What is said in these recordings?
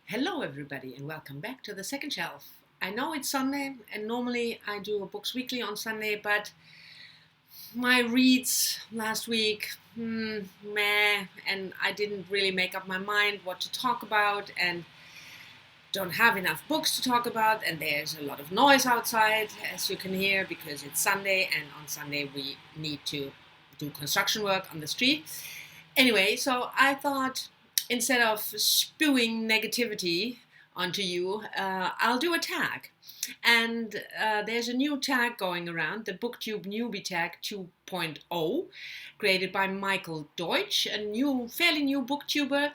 Hello everybody and welcome back to the second shelf. I know it's Sunday and normally I do a books weekly on Sunday, but my reads last week, meh, and I didn't really make up my mind what to talk about and don't have enough books to talk about, and there's a lot of noise outside as you can hear because it's Sunday and on Sunday we need to do construction work on the street. Anyway, so I thought instead of spewing negativity onto you, I'll do a tag. And there's a new tag going around, the BookTube Newbie Tag 2.0, created by Michael Deutsch, a fairly new BookTuber.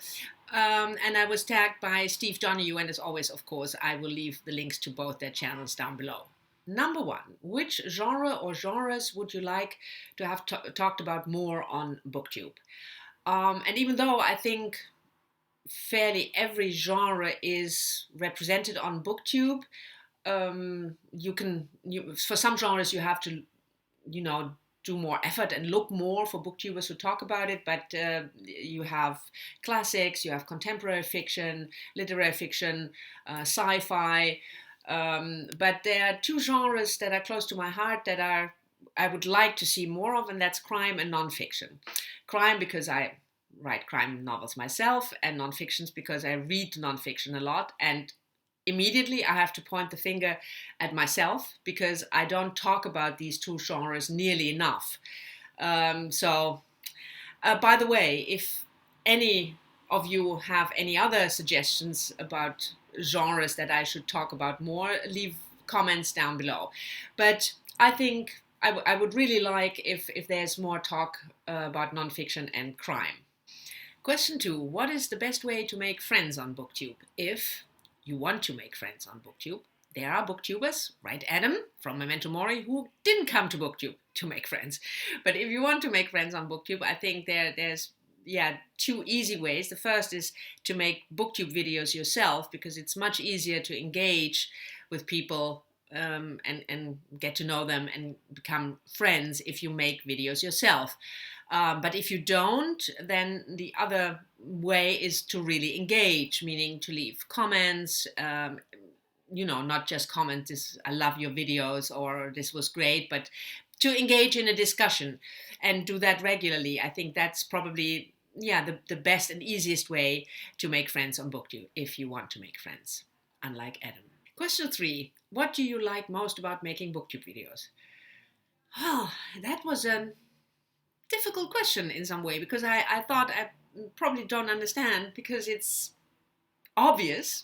And I was tagged by Steve Donahue, and as always, of course, I will leave the links to both their channels down below. Number one, which genre or genres would you like to have talked about more on BookTube? And even though I think fairly every genre is represented on BookTube, for some genres you have to, do more effort and look more for booktubers who talk about it. But you have classics, you have contemporary fiction, literary fiction, sci-fi. But there are two genres that are close to my heart that I would like to see more of, and that's crime and nonfiction. Crime because I write crime novels myself, and nonfictions because I read nonfiction a lot. And immediately I have to point the finger at myself because I don't talk about these two genres nearly enough. By the way, if any of you have any other suggestions about genres that I should talk about more, leave comments down below. But I think I would really like if there's more talk about nonfiction and crime. Question 2. What is the best way to make friends on BookTube? If you want to make friends on BookTube, there are BookTubers, right, Adam, from Memento Mori, who didn't come to BookTube to make friends. But if you want to make friends on BookTube, I think there's two easy ways. The first is to make BookTube videos yourself, because it's much easier to engage with people and get to know them and become friends if you make videos yourself. But if you don't, then the other way is to really engage, meaning to leave comments, not just comment this, I love your videos, or this was great, but to engage in a discussion and do that regularly. I think that's probably, the best and easiest way to make friends on BookTube if you want to make friends, unlike Adam. Question 3. What do you like most about making BookTube videos? Oh, that was a difficult question in some way, because I thought I probably don't understand, because it's obvious.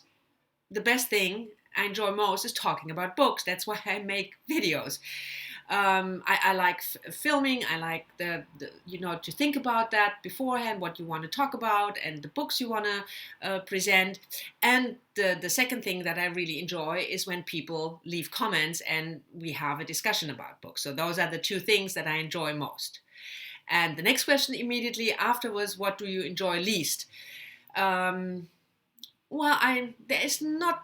The best thing I enjoy most is talking about books. That's why I make videos. I like filming. I like the to think about that beforehand, what you want to talk about and the books you want to present. And the second thing that I really enjoy is when people leave comments and we have a discussion about books. So those are the two things that I enjoy most. And the next question immediately after was, what do you enjoy least? There is not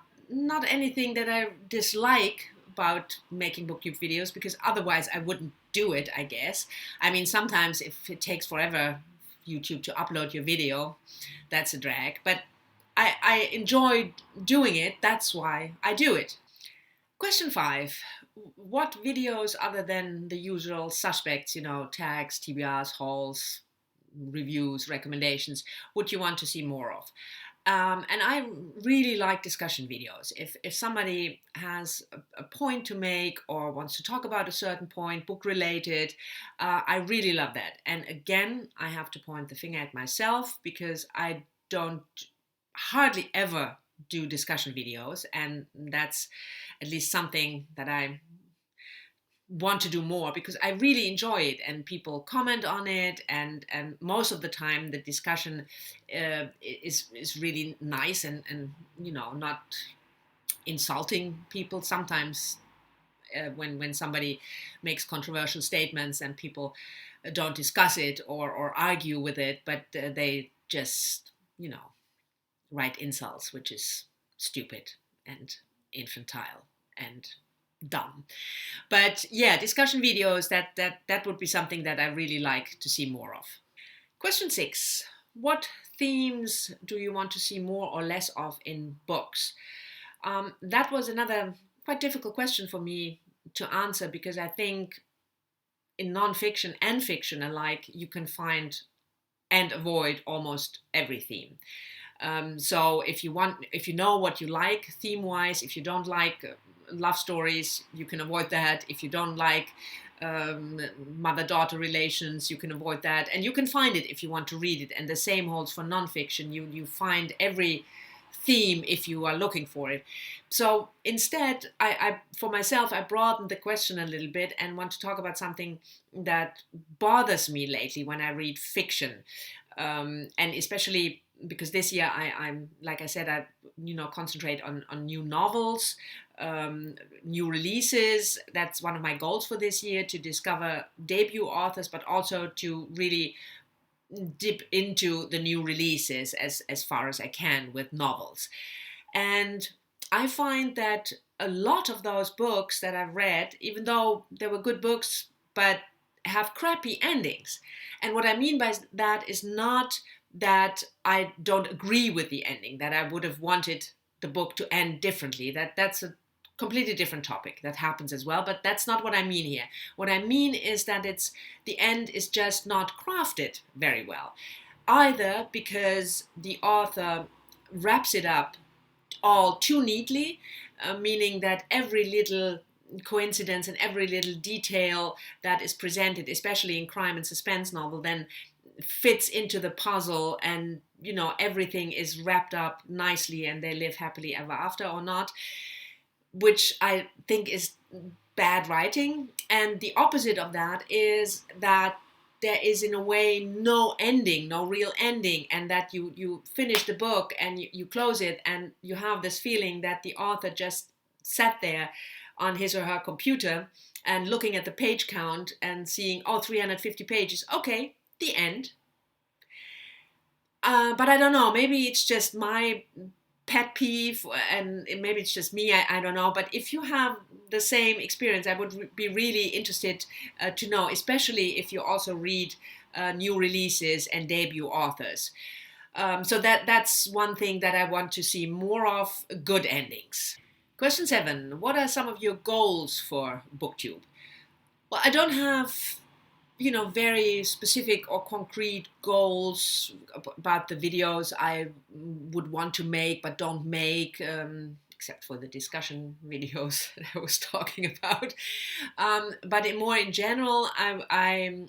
anything that I dislike about making BookTube videos, because otherwise I wouldn't do it, I guess. I mean, sometimes if it takes forever YouTube to upload your video, that's a drag. But I enjoy doing it. That's why I do it. Question 5. What videos other than the usual suspects, tags, TBRs, hauls, reviews, recommendations, would you want to see more of? And I really like discussion videos. If somebody has a point to make or wants to talk about a certain point, book related, I really love that. And again, I have to point the finger at myself, because I don't hardly ever do discussion videos, and that's at least something that I want to do more, because I really enjoy it and people comment on it, and most of the time the discussion is really nice and not insulting people. Sometimes when somebody makes controversial statements and people don't discuss it or argue with it, but they just write insults, which is stupid and infantile and dumb. But discussion videos, that would be something that I really like to see more of. Question 6. what themes do you want to see more or less of in books? That was another quite difficult question for me to answer, because I think in nonfiction and fiction alike, you can find and avoid almost every theme. So if you know what you like theme-wise, if you don't like love stories, you can avoid that. If you don't like mother-daughter relations, you can avoid that, and you can find it if you want to read it. And the same holds for nonfiction. You find every theme if you are looking for it. So instead, I for myself, I broadened the question a little bit and want to talk about something that bothers me lately when I read fiction, and especially because this year I'm like I said, I concentrate on new novels, new releases. That's one of my goals for this year, to discover debut authors, but also to really dip into the new releases as far as I can with novels. And I find that a lot of those books that I've read, even though they were good books, but have crappy endings. And what I mean by that is not that I don't agree with the ending, that I would have wanted the book to end differently. That's a completely different topic. That happens as well, but that's not what I mean here. What I mean is that the end is just not crafted very well, either because the author wraps it up all too neatly, meaning that every little coincidence and every little detail that is presented, especially in crime and suspense novel, then fits into the puzzle, and everything is wrapped up nicely and they live happily ever after, or not, which I think is bad writing. And the opposite of that is that there is in a way no ending, no real ending, and that you finish the book and you close it and you have this feeling that the author just sat there on his or her computer and looking at the page count and seeing, 350 pages, okay, the end. But I don't know, maybe it's just my pet peeve, and maybe it's just me, I don't know. But if you have the same experience, I would be really interested to know, especially if you also read new releases and debut authors. So that's one thing that I want to see more of, good endings. Question 7. What are some of your goals for BookTube? Well, I don't have very specific or concrete goals about the videos I would want to make but don't make, except for the discussion videos that I was talking about. But more in general, I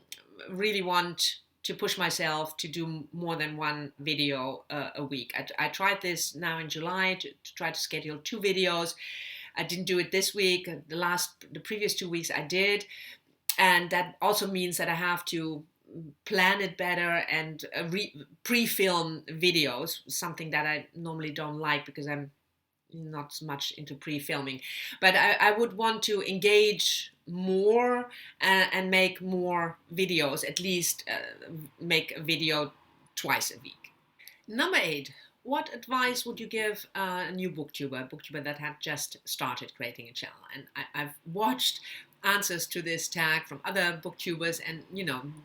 really want to push myself to do more than one video a week. I tried this now in July to try to schedule 2 videos. I didn't do it this week. The previous 2 weeks I did. And that also means that I have to plan it better and pre-film videos, something that I normally don't like because I'm not so much into pre-filming. But I would want to engage more and make more videos, at least make a video twice a week. Number 8. What advice would you give a new booktuber that had just started creating a channel? And I've watched answers to this tag from other booktubers, and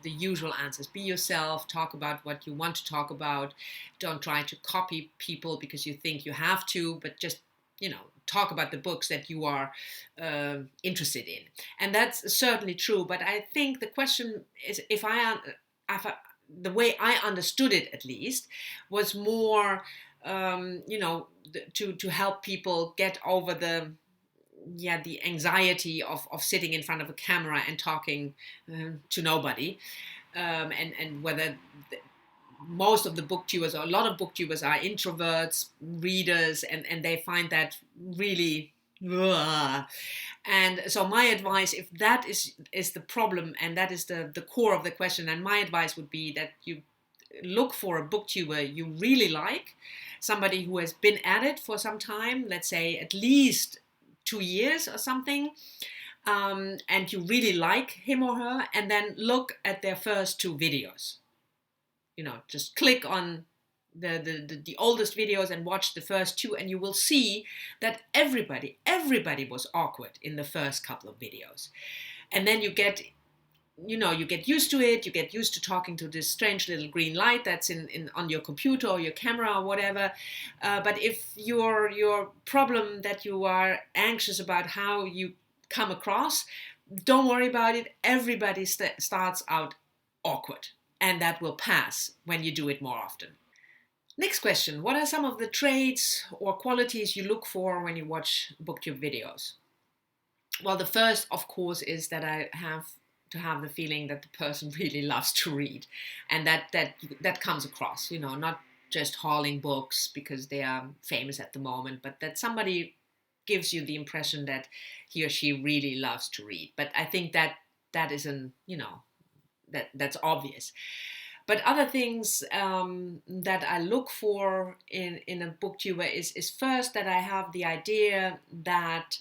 the usual answers: be yourself, talk about what you want to talk about, don't try to copy people because you think you have to, but just talk about the books that you are interested in. And that's certainly true, but I think the question is, if the way I understood it, at least, was more to help people get over the anxiety of sitting in front of a camera and talking to nobody, and whether most of the booktubers, or a lot of booktubers, are introverts, readers, and they find that really and so my advice, if that is the problem and that is the core of the question, and my advice would be that you look for a booktuber you really like, somebody who has been at it for some time, let's say at least 2 years or something, and you really like him or her, and then look at their first 2 videos. Just click on the oldest videos and watch the first 2, and you will see that everybody was awkward in the first couple of videos. And then you get you get used to it, you get used to talking to this strange little green light that's on your computer or your camera or whatever. But if your problem that you are anxious about how you come across, don't worry about it. Everybody starts out awkward, and that will pass when you do it more often. Next question: what are some of the traits or qualities you look for when you watch BookTube videos? Well, the first, of course, is that I have to have the feeling that the person really loves to read, and that comes across. Not just hauling books because they are famous at the moment, but that somebody gives you the impression that he or she really loves to read. But I think that isn't, that's obvious. But other things that I look for in a booktuber is first that I have the idea that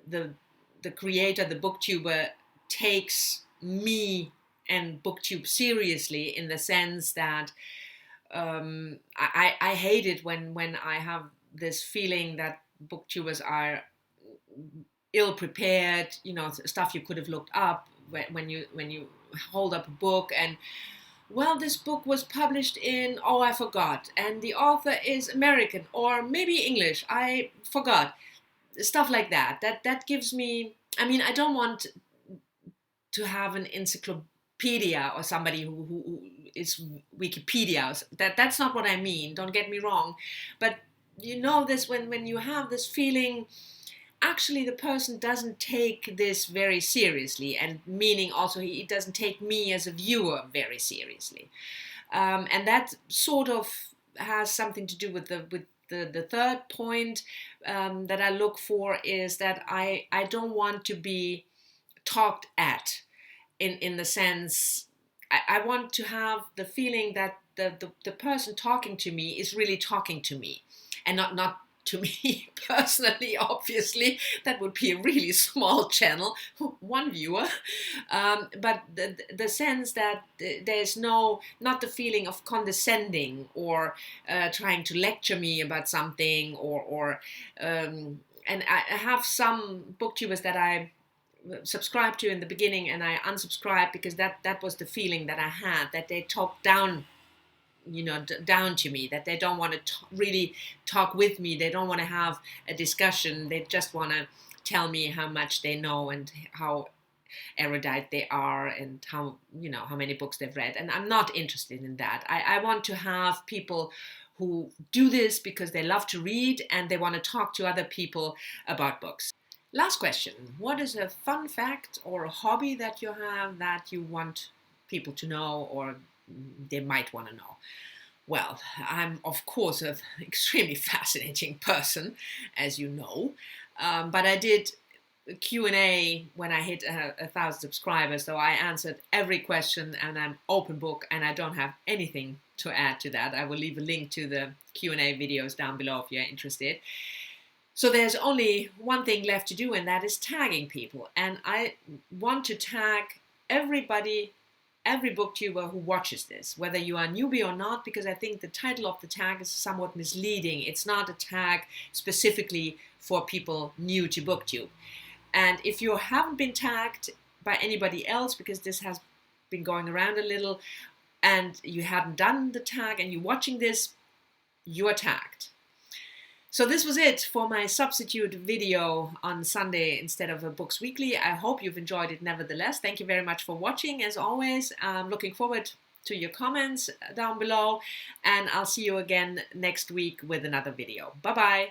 the creator, the booktuber, takes me and BookTube seriously, in the sense that I hate it when I have this feeling that booktubers are ill prepared, stuff you could have looked up when you hold up a book and, well, this book was published in, oh, I forgot, and the author is American or maybe English, I forgot. Stuff like that gives me, I don't want to have an encyclopedia or somebody who is Wikipedia. That's not what I mean, don't get me wrong. But this, when you have this feeling, actually the person doesn't take this very seriously, and meaning also he doesn't take me as a viewer very seriously. And that sort of has something to do with the third point that I look for, is that I don't want to be talked at, in the sense, I want to have the feeling that the person talking to me is really talking to me, and not to me personally. Obviously that would be a really small channel, one viewer, but the sense that there's not the feeling of condescending or trying to lecture me about something, or and I have some booktubers that I subscribed to in the beginning, and I unsubscribed because that was the feeling that I had, that they talk down down to me, that they don't want to really talk with me, they don't want to have a discussion, they just want to tell me how much they know and how erudite they are and how many books they've read, and I'm not interested in that. I want to have people who do this because they love to read and they want to talk to other people about books. Last question: what is a fun fact or a hobby that you have that you want people to know, or they might want to know? Well, I'm of course an extremely fascinating person, as you know, but I did a Q&A when I hit 1,000 subscribers, so I answered every question, and I'm open book, and I don't have anything to add to that. I will leave a link to the Q&A videos down below if you're interested. So there's only one thing left to do, and that is tagging people. And I want to tag everybody, every booktuber who watches this, whether you are a newbie or not, because I think the title of the tag is somewhat misleading. It's not a tag specifically for people new to BookTube. And if you haven't been tagged by anybody else, because this has been going around a little, and you hadn't done the tag and you're watching this, you are tagged. So this was it for my substitute video on Sunday instead of a Books Weekly. I hope you've enjoyed it nevertheless. Thank you very much for watching. As always, I'm looking forward to your comments down below, and I'll see you again next week with another video. Bye-bye.